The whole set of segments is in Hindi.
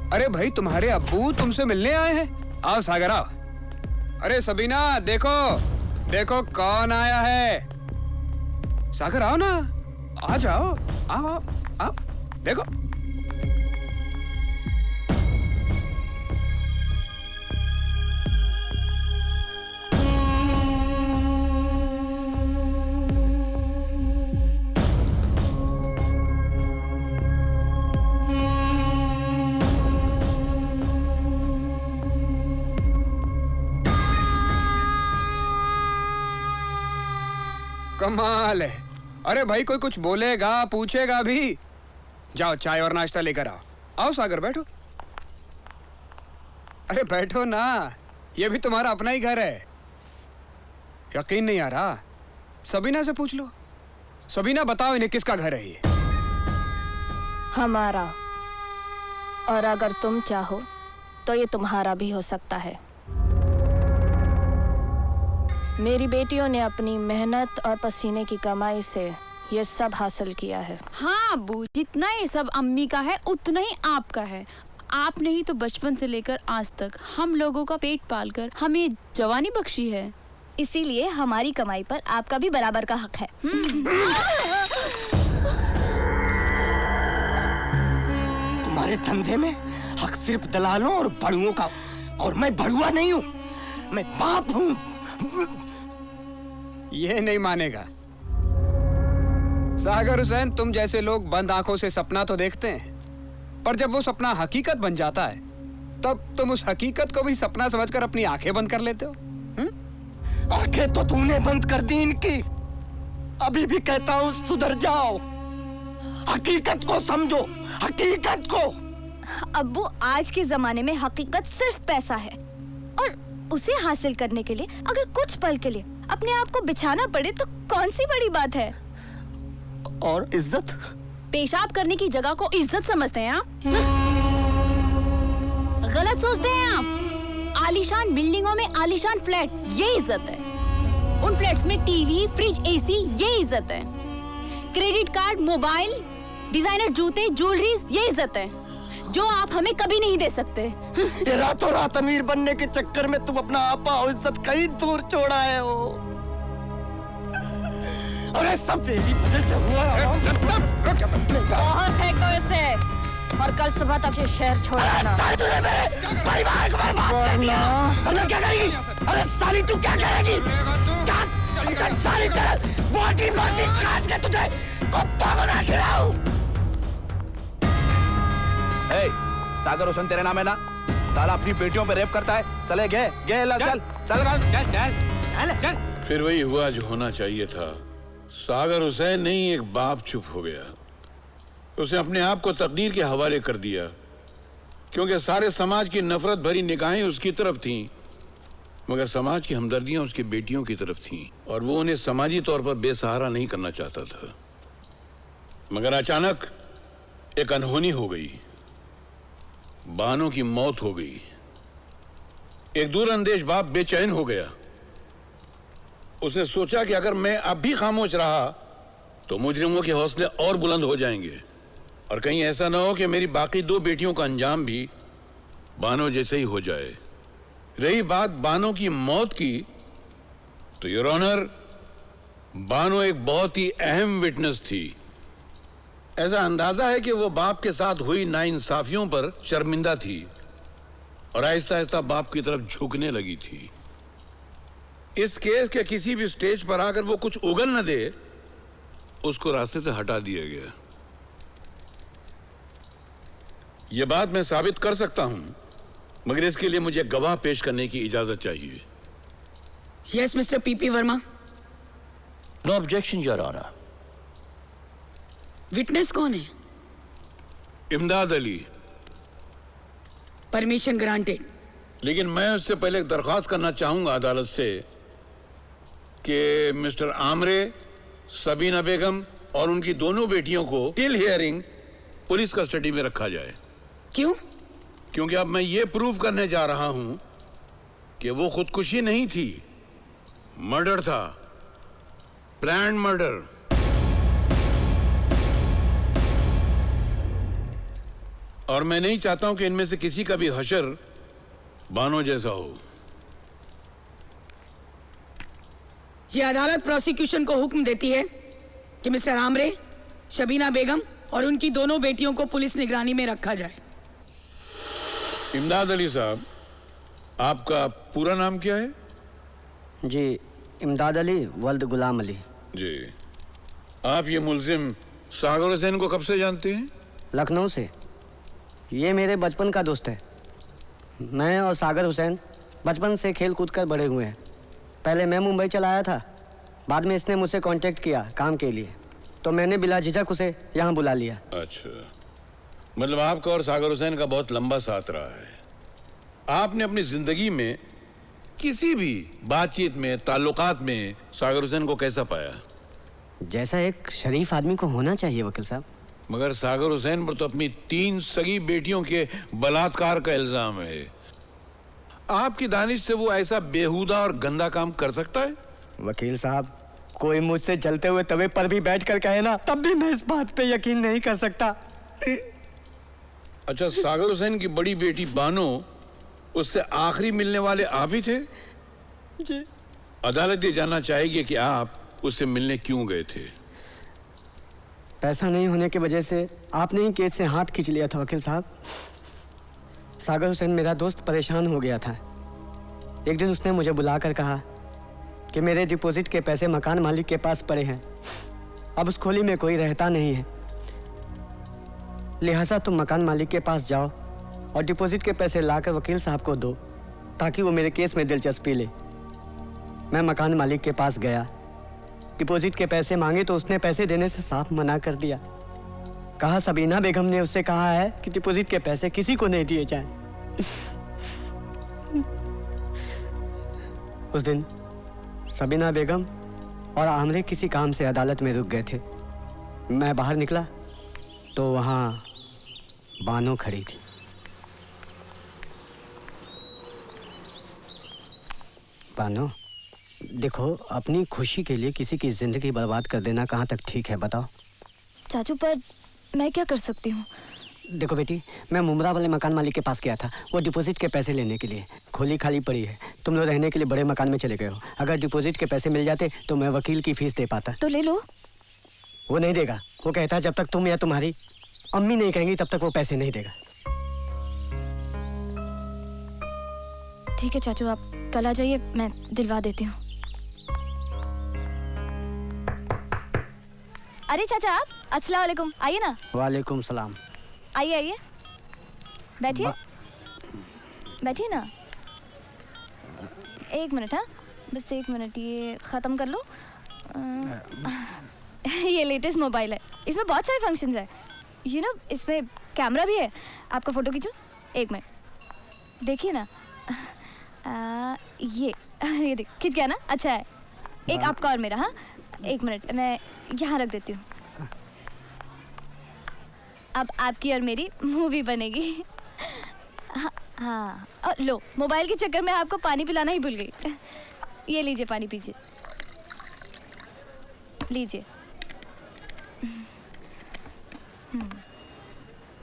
अरे भाई तुम्हारे अब्बू तुमसे मिलने आए हैं। आओ सागर आओ। अरे सबीना देखो देखो कौन आया है। सागर आओ ना, आ जाओ, आओ आओ आओ देखो। कमाल है। अरे भाई कोई कुछ बोलेगा पूछेगा भी। जाओ चाय और नाश्ता लेकर आओ। आओ सागर बैठो। अरे बैठो ना, ये भी तुम्हारा अपना ही घर है। यकीन नहीं आ रहा? सबीना से पूछ लो। सबीना बताओ इन्हें किसका घर है ये? हमारा। और अगर तुम चाहो तो ये तुम्हारा भी हो सकता है। मेरी बेटियों ने अपनी मेहनत और पसीने की कमाई से ये सब हासिल किया है। हाँ अब्बू, जितना ये सब अम्मी का है उतना ही आपका है। आपने ही तो बचपन से लेकर आज तक हम लोगों का पेट पालकर हमें जवानी बख्शी है। इसीलिए हमारी कमाई पर आपका भी बराबर का हक है। तुम्हारे धंधे में हक सिर्फ दलालों और बड़ुओं का, और मैं बड़ुआ नहीं हूँ, मैं बाप हूँ। ये नहीं मानेगा। सागर हुसैन, तुम जैसे लोग बंद आंखों से सपना तो देखते हैं, पर जब वो सपना हकीकत बन जाता है तब तुम उस हकीकत को भी सपना समझकर अपनी आंखें बंद कर लेते हो। आंखें तो तूने बंद कर दी इनकी। अभी भी कहता हूँ सुधर जाओ, हकीकत को समझो, हकीकत को। अब्बू, आज के जमाने में हकीकत सिर्फ पैसा है, और उसे हासिल करने के लिए अगर कुछ पल के लिए अपने आप को बिछाना पड़े तो कौन सी बड़ी बात है। और इज्जत? पेशाब करने की जगह को इज्जत समझते हैं आप? गलत सोचते हैं आप। आलीशान बिल्डिंगों में आलीशान फ्लैट, ये इज्जत है। उन फ्लैट्स में टीवी, फ्रिज, एसी, ये इज्जत है। क्रेडिट कार्ड, मोबाइल, डिजाइनर जूते, ज्वेलरीज, ये इज्जत है जो आप हमें कभी नहीं दे सकते। ये रातों रात अमीर बनने के चक्कर में तुम अपना आपा और इज्जत कहीं दूर छोड़ा है हो। अरे सब तेरी वजह से हुआ है। बाहर फेंको इसे और कल सुबह तक ये शहर छोड़ देना। तूने मेरे परिवार को बर्बाद कर दिया। अरे क्या करेगी? अरे साली तू क्या करेगी? साली तेरे बॉडी काट के तुझे कुत्ता बना खिलाऊं। सागर हुसैन तेरा नाम है ना? साला अपनी बेटियों पे रेप करता है। चले गए चल चल चल चल चल। फिर वही हुआ जो होना चाहिए था। सागर हुसैन नहीं, एक बाप चुप हो गया। उसने अपने आप को तकदीर के हवाले कर दिया, क्योंकि सारे समाज की नफरत भरी निगाहें उसकी तरफ थीं, मगर समाज की हमदर्दियां उसकी बेटियों की तरफ थीं, और वो उन्हें समाजी तौर पर बेसहारा नहीं करना चाहता था। मगर अचानक एक अनहोनी हो गई। बानो की मौत हो गई। एक दूरअंदेश बाप बेचैन हो गया। उसने सोचा कि अगर मैं अब भी खामोश रहा तो मुजरिमों के हौसले और बुलंद हो जाएंगे, और कहीं ऐसा ना हो कि मेरी बाकी दो बेटियों का अंजाम भी बानो जैसे ही हो जाए। रही बात बानो की मौत की, तो योर ऑनर, बानो एक बहुत ही अहम विटनेस थी। ऐसा अंदाजा है कि वो बाप के साथ हुई नाइंसाफियों पर शर्मिंदा थी और आहिस्ता आहिस्ता बाप की तरफ झुकने लगी थी। इस केस के किसी भी स्टेज पर आकर वो कुछ उगल न दे, उसको रास्ते से हटा दिया गया। यह बात मैं साबित कर सकता हूं, मगर इसके लिए मुझे गवाह पेश करने की इजाजत चाहिए। Yes Mister PP Verma. No objection your honour. Witness कौन है? इमदाद अली। Permission granted. लेकिन मैं उससे पहले एक दरख्वास्त करना चाहूंगा अदालत से कि मिस्टर आमरे, सबीना बेगम और उनकी दोनों बेटियों को टिल हियरिंग पुलिस कस्टडी में रखा जाए। क्यों? क्योंकि अब मैं ये प्रूव करने जा रहा हूं कि वो खुदकुशी नहीं थी, मर्डर था, प्लान्ड मर्डर। और मैं नहीं चाहता हूं कि इनमें से किसी का भी हशर बानो जैसा हो। ये अदालत प्रोसिक्यूशन को हुक्म देती है कि मिस्टर आमरे, शबीना बेगम और उनकी दोनों बेटियों को पुलिस निगरानी में रखा जाए। इमदाद अली साहब, आपका पूरा नाम क्या है? जी, इमदाद अली वल्द गुलाम अली। जी। आप ये मुलजिम सागर हुसैन को कब से जानते हैं? लखनऊ से। ये मेरे बचपन का दोस्त है। मैं और सागर हुसैन बचपन से खेल कूद कर बड़े हुए हैं। पहले मैं मुंबई चला आया था, बाद में इसने मुझसे कांटेक्ट किया काम के लिए, तो मैंने बिला झिझक उसे यहाँ बुला लिया। अच्छा, मतलब आपका और सागर हुसैन का बहुत लंबा साथ रहा है। आपने अपनी जिंदगी में किसी भी बातचीत में, ताल्लुकात में सागर हुसैन को कैसा पाया? जैसा एक शरीफ आदमी को होना चाहिए वकील साहब। मगर सागर हुसैन पर तो अपनी 3 सगी बेटियों के बलात्कार का इल्जाम है। आपकी दानिश से वो ऐसा बेहुदा और गंदा काम कर सकता है? वकील साहब, कोई मुझसे जलते हुए तवे पर भी बैठकर कहे ना, तब भी मैं इस बात पे यकीन नहीं कर सकता। अच्छा, सागर हुसैन की बड़ी बेटी बानो, उससे आखिरी मिलने वाले आप ही थे? जी। अदालत ये जानना चाहेगी कि आप उससे मिलने क्यों गए थे? पैसा नहीं होने की वजह से आपने ही केस से हाथ खींच लिया था वकील साहब। सागर हुसैन मेरा दोस्त परेशान हो गया था। एक दिन उसने मुझे बुलाकर कहा कि मेरे डिपॉजिट के पैसे मकान मालिक के पास पड़े हैं, अब उस खोली में कोई रहता नहीं है, लिहाजा तुम मकान मालिक के पास जाओ और डिपॉजिट के पैसे लाकर वकील साहब को दो ताकि वो मेरे केस में दिलचस्पी ले। मैं मकान मालिक के पास गया, डिपॉजिट के पैसे मांगे तो उसने पैसे देने से साफ मना कर दिया। कहा सबीना बेगम ने उससे कहा है कि डिपॉजिट के पैसे किसी को नहीं दिए जाएं। उस दिन सबीना बेगम और आमरे किसी काम से अदालत में रुक गए थे। मैं बाहर निकला तो वहाँ बानो खड़ी थी। बानो, देखो, अपनी खुशी के लिए किसी की जिंदगी बर्बाद कर देना कहाँ तक ठीक है बताओ? चाचू, पर मैं क्या कर सकती हूँ? देखो बेटी, मैं मुमरा वाले मकान मालिक के पास गया था वो डिपॉजिट के पैसे लेने के लिए। खोली खाली पड़ी है, तुम लोग रहने के लिए बड़े मकान में चले गए हो। अगर डिपॉजिट के पैसे मिल जाते तो मैं वकील की फीस दे पाता। तो ले लो। वो नहीं देगा। वो कहता है जब तक तुम या तुम्हारी अम्मी नहीं कहेंगी तब तक वो पैसे नहीं देगा। ठीक है चाचू, आप कल आ जाइए, मैं दिलवा देती हूँ। अरे चाचा, आप अस्सलाम वालेकुम, आइए ना। वालेकुम सलाम। आइए आइए, बैठिए बैठिए ना। एक मिनट, हाँ बस 1 मिनट, ये ख़त्म कर लो। ये लेटेस्ट मोबाइल है, इसमें बहुत सारे फंक्शंस है। यू नो, इसमें कैमरा भी है। आपका फ़ोटो खींचो, 1 मिनट, देखिए ना। ये देख, खींच गया ना? अच्छा है। एक आपका और मेरा। हाँ 1 मिनट, मैं यहाँ रख देती हूँ। अब आपकी और मेरी मूवी बनेगी। हाँ, और लो, मोबाइल के चक्कर में आपको पानी पिलाना ही भूल गई। ये लीजिए, पानी पीजिए, लीजिए।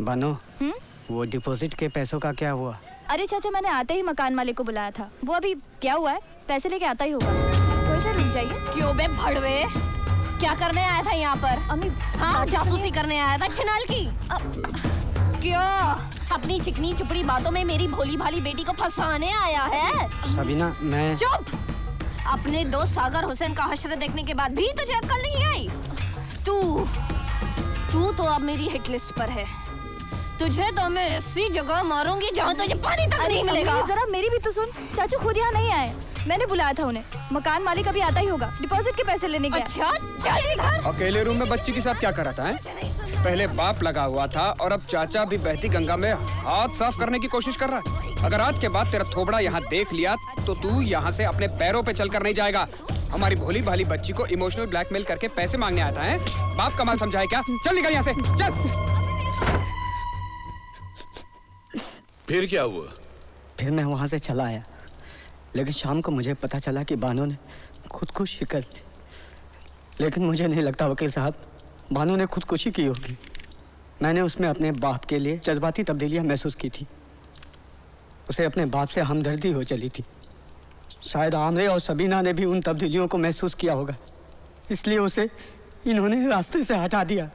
बानो, वो डिपॉजिट के पैसों का क्या हुआ? अरे चाचा, मैंने आते ही मकान मालिक को बुलाया था। वो अभी क्या हुआ है, पैसे लेके आता ही होगा। थोड़ी देर रुक जाइए। क्यों बे भड़वे, क्या करने आया था यहाँ पर? अम्मी, हाँ, जासूसी करने आया था छिनाल की। क्यों अपनी चिकनी चुपड़ी बातों में मेरी भोली भाली बेटी को फंसाने आया है? सबीना, मैं... चुप! अपने दोस्त सागर हुसैन का हश्र देखने के बाद भी तुझे अक्ल नहीं आई? तू तो अब मेरी हिट लिस्ट पर है। तुझे तो मैं ऐसी जगह मारूंगी जहाँ तुझे पानी तक नहीं मिलेगा। जरा मेरी भी तो सुन। चाचू खुद यहाँ नहीं आए, मैंने बुलाया था उन्हें। मकान मालिक अभी आता ही होगा, डिपॉजिट के पैसे लेने गया। अच्छा, चल इधर। अकेले रूम में बच्ची के साथ क्या कर रहा था? पहले बाप लगा हुआ था और अब चाचा भी बहती गंगा में हाथ साफ करने की कोशिश कर रहा है। अगर आज के बाद तेरा थोबड़ा यहाँ देख लिया तो तू यहाँ से अपने पैरों पे चलकर नहीं जाएगा। हमारी भोली भाली बच्ची को इमोशनल ब्लैकमेल करके पैसे मांगने आता है। बाप का माल समझा है क्या? चल निकल यहाँ से, चल। फिर क्या हुआ? फिर मैं वहाँ से चला आया, लेकिन शाम को मुझे पता चला कि बानो ने खुदकुशी कर ली। लेकिन मुझे नहीं लगता वकील साहब, बानो ने खुदकुशी की होगी। मैंने उसमें अपने बाप के लिए जज्बाती तब्दीलियां महसूस की थी। उसे अपने बाप से हमदर्दी हो चली थी। शायद आमरे और सबीना ने भी उन तब्दीलियों को महसूस किया होगा, इसलिए उसे इन्होंने रास्ते से हटा दिया।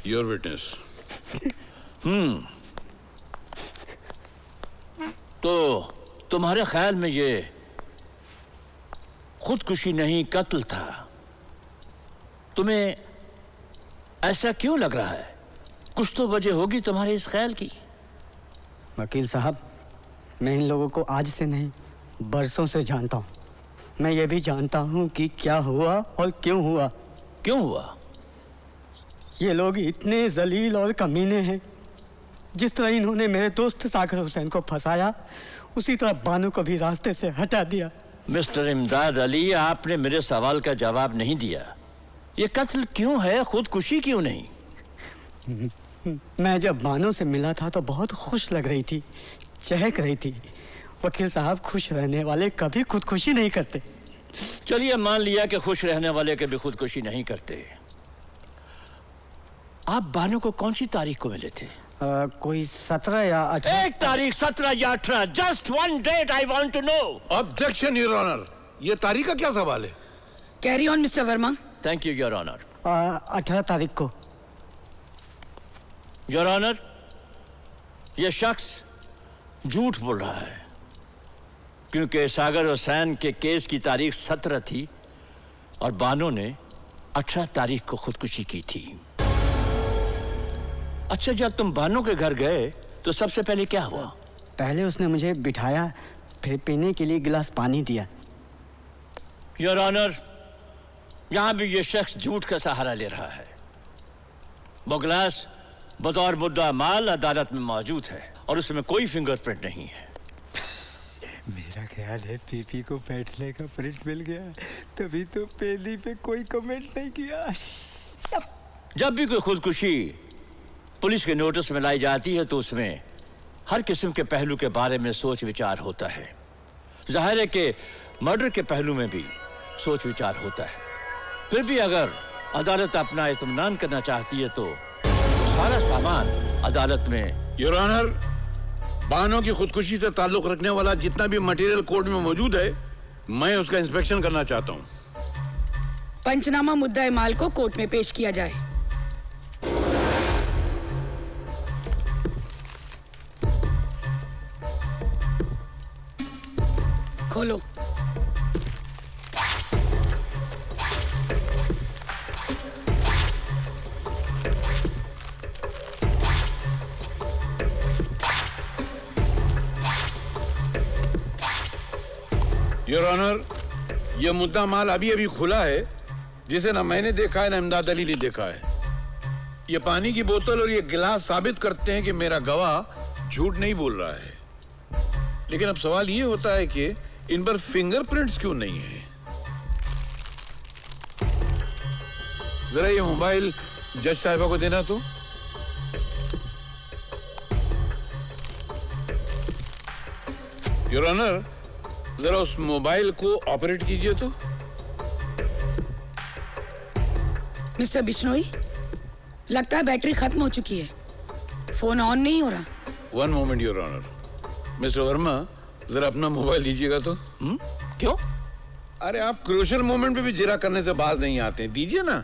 Your witness. तो तुम्हारे ख्याल में ये खुदकुशी नहीं कत्ल था? तुम्हें ऐसा क्यों लग रहा है? कुछ तो वजह होगी तुम्हारे इस ख्याल की। वकील साहब, मैं इन लोगों को आज से नहीं बरसों से जानता हूँ। मैं ये भी जानता हूँ कि क्या हुआ और क्यों हुआ। क्यों हुआ? ये लोग इतने जलील और कमीने हैं। जिस तरह इन्होंने मेरे दोस्त सागर हुसैन को फंसाया, उसी तरह बानू को भी रास्ते से हटा दिया। मिस्टर इमदाद अली, आपने मेरे सवाल का जवाब नहीं दिया। ये कत्ल क्यों है, खुदकुशी क्यों नहीं? मैं जब बानो से मिला था तो बहुत खुश लग रही थी, चहक रही थी। वकील साहब, खुश रहने वाले कभी खुदकुशी नहीं करते। चलिए मान लिया कि खुश रहने वाले कभी खुदकुशी नहीं करते। आप बानो को कौन सी तारीख को मिले थे? कोई 17 या 18। एक तारीख, 17 या 18। Just one date I want to know. Objection your honour. ये तारीख का क्या सवाल है? Carry on Mister Verma. Thank you your honour. 18 तारीख को। योर ऑनर, यह शख्स झूठ बोल रहा है, क्योंकि सागर हुसैन के केस की तारीख 17 थी और बानो ने 18 तारीख को खुदकुशी की थी। अच्छा, जब तुम बानो के घर गए तो सबसे पहले क्या हुआ? पहले उसने मुझे बिठाया, फिर पीने के लिए गिलास पानी दिया। योर ऑनर, यहां भी यह शख्स झूठ का सहारा ले रहा है। वो गिलास बतौर मुद्दा माल अदालत में मौजूद है और उसमें कोई फिंगरप्रिंट नहीं है। मेरा ख्याल है पीपी को बैठने का प्रिंट मिल गया, तभी तो पेली पे कोई कमेंट नहीं किया। जब भी कोई खुदकुशी पुलिस के नोटिस में लाई जाती है तो उसमें हर किस्म के पहलू के बारे में सोच विचार होता है। जाहिर है कि मर्डर के पहलू में भी सोच विचार होता है। फिर भी अगर अदालत अपना इत्मीनान करना चाहती है तो सारा सामान अदालत में। योर ऑनर, बानो की खुदकुशी से ताल्लुक रखने वाला जितना भी मटेरियल कोर्ट में मौजूद है, मैं उसका इंस्पेक्शन करना चाहता हूँ। पंचनामा मुद्दा माल को कोर्ट में पेश किया जाए। खोलो। योर ऑनर, यह मुद्दा माल अभी अभी खुला है, जिसे ना मैंने देखा है ना इमदाद अली ने देखा है। यह पानी की बोतल और यह गिलास साबित करते हैं कि मेरा गवाह झूठ नहीं बोल रहा है। लेकिन अब सवाल यह होता है कि इन पर फिंगरप्रिंट्स क्यों नहीं है? जरा ये मोबाइल जज साहिबा को देना तो। योर ऑनर, जरा उस मोबाइल को ऑपरेट कीजिए तो। मिस्टर बिश्नोई, लगता है बैटरी खत्म हो चुकी है, फोन ऑन नहीं हो रहा। One moment your honour. Mister Verma, जरा अपना मोबाइल दीजिएगा तो। क्यों? अरे आप क्रूशियल मोमेंट पे भी जिरा करने से बाज नहीं आते, दीजिए ना।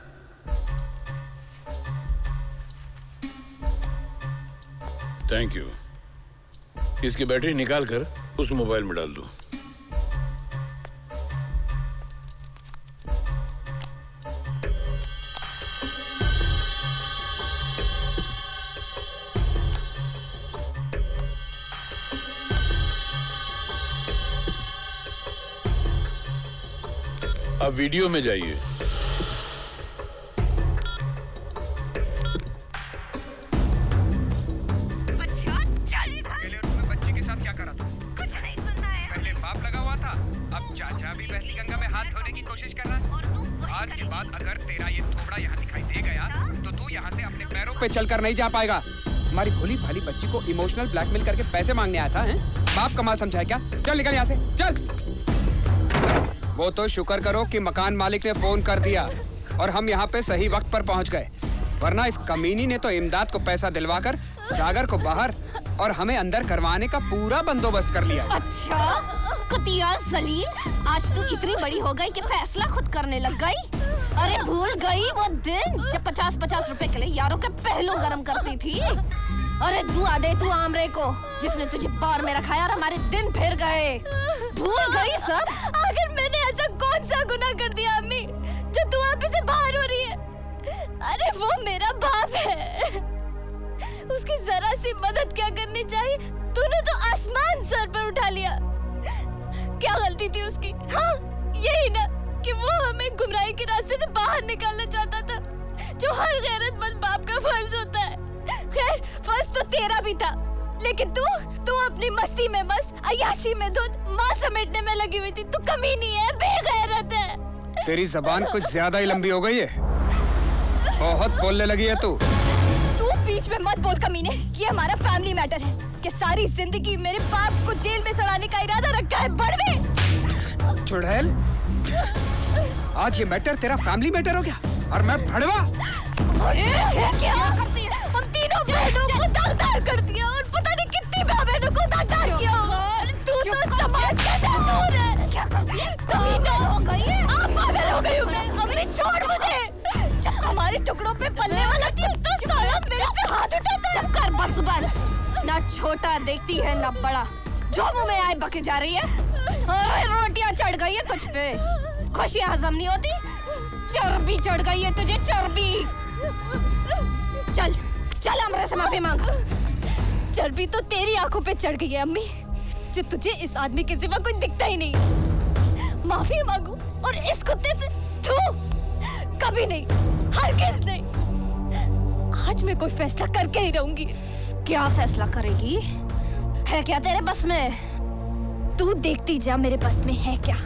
Thank you. इसकी बैटरी निकाल कर उस मोबाइल में डाल दो। अब वीडियो में जाइए। बच्ची के साथ क्या करा था? कुछ नहीं सुनना है। पहले बाप लगा हुआ था, अब चाचा भी बहती गंगा में हाथ धोने की कोशिश कर रहा है। आज के बाद अगर तेरा ये थोबड़ा यहाँ दिखाई दे गया तो तू यहाँ से अपने पैरों पे चलकर नहीं जा पाएगा। हमारी भोली भाली बच्ची को इमोशनल ब्लैकमेल करके पैसे मांगने आया था, हैं? बाप का माल समझा है क्या? चल निकल यहाँ से, चल। वो तो शुक्र करो कि मकान मालिक ने फोन कर दिया और हम यहाँ पे सही वक्त पर पहुँच गए, वरना इस कमीनी ने तो इमदाद को पैसा दिलवाकर सागर को बाहर और हमें अंदर करवाने का पूरा बंदोबस्त कर लिया। अच्छा कुतिया जलील, आज तू इतनी बड़ी हो गई कि फैसला खुद करने लग गई। अरे भूल गई वो दिन जब 50-50 रुपए के लिए यारों के पहलू गरम करती थी। अरे दुआ दे तू आमरे को जिसने तुझे बार में रखाया और हमारे दिन फिर गए। भूल गई सब। आखिर मैंने ऐसा कौन सा गुनाह कर दिया अम्मी जो तू आप से बाहर हो रही है? अरे वो मेरा बाप है, उसकी जरा सी मदद क्या करनी चाहिए? तूने तो आसमान सर पर उठा लिया। क्या गलती थी उसकी? हाँ यही ना कि वो हमें गुमराही के रास्ते से बाहर निकालना चाहता था, जो हर गैरतमंद बाप का फर्ज होता है। खैर फर्ज तो तेरा भी था, लेकिन तू अपनी मस्ती में मस्त, अय्याशी में धुत, माल समेटने में लगी हुई थी। तू कमीनी है, बेगैरत है। तेरी जबान कुछ ज्यादा ही लंबी हो गई है, बहुत बोलने लगी है तू। तू बीच में मत बोल कमीने, ये हमारा फैमिली मैटर है कि सारी जिंदगी मेरे बाप को जेल में सड़ाने का इरादा रखा है। बड़वे चुड़ैल, आज ये मैटर तेरा फैमिली मैटर हो गया और मैं भड़वा। अरे क्या करती है? हम तीनों बहनों को दागदार कर दिया और पता नहीं कितनी बहनों को दागदार किया होगा। तू तो समाज का दागदार है। क्या करती है? पागल हो गई है? आप पागल हो गई हो? अम्मी छोड़ मुझे। हमारे टुकड़ों पे पलने वाला कुत्ता साला मेरे पे हाथ उठाता है। कर बदजुबान, ना छोटा देखती है ना बड़ा, जो मुंह में आए बके जा रही है। अरे रोटियां चढ़ गई है तुझ पे, खुशियां हजम नहीं होती, चर्बी चढ़ गई है तुझे, चर्बी। चल चल हमरे से माफी मांग। चर्बी तो तेरी आंखों पे चढ़ गई है अम्मी, जो तुझे इस आदमी के सिवा कोई दिखता ही नहीं। माफी मांगू और इस कुत्ते से तू कभी नहीं, हरगिज़ नहीं। आज मैं कोई फैसला करके ही रहूंगी। क्या फैसला करेगी? है क्या तेरे बस में? तू देखती जा मेरे बस में है क्या।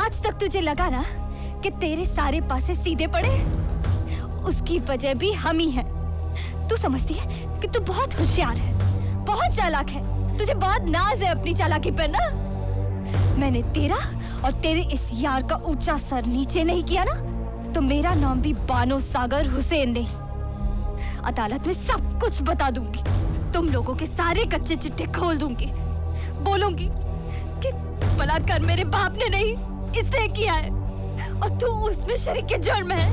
आज तक तुझे लगा ना कि तेरे सारे पासे सीधे पड़े, उसकी वजह भी हम ही हैं। तू समझती है कि तू बहुत होशियार है, बहुत चालाक है, तुझे बहुत नाज है अपनी चालाकी पर ना। मैंने तेरा और तेरे इस यार का ऊंचा सर नीचे नहीं किया ना, तो मेरा नाम भी बानो सागर हुसैन नहीं। अदालत में सब कुछ बता दूंगी, तुम लोगों के सारे कच्चे चिट्ठे खोल दूंगी, बोलूंगी कि बलात्कार मेरे बाप ने नहीं, इसने किया है और तू उसमें शरीक के जुर्म है।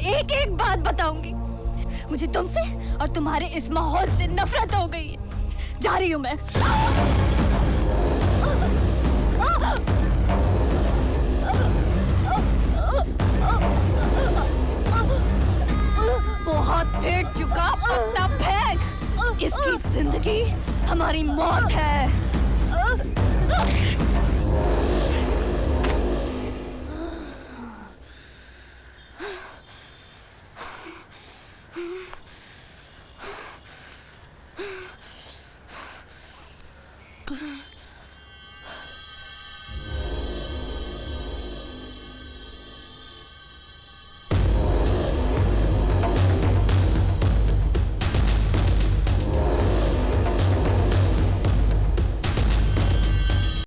एक एक बात बताऊंगी। मुझे तुमसे और तुम्हारे इस माहौल से नफरत हो गई है। जा रही हूं मैं। बहुत फेंक चुका, पत्ता फेंक। इसकी जिंदगी हमारी मौत है।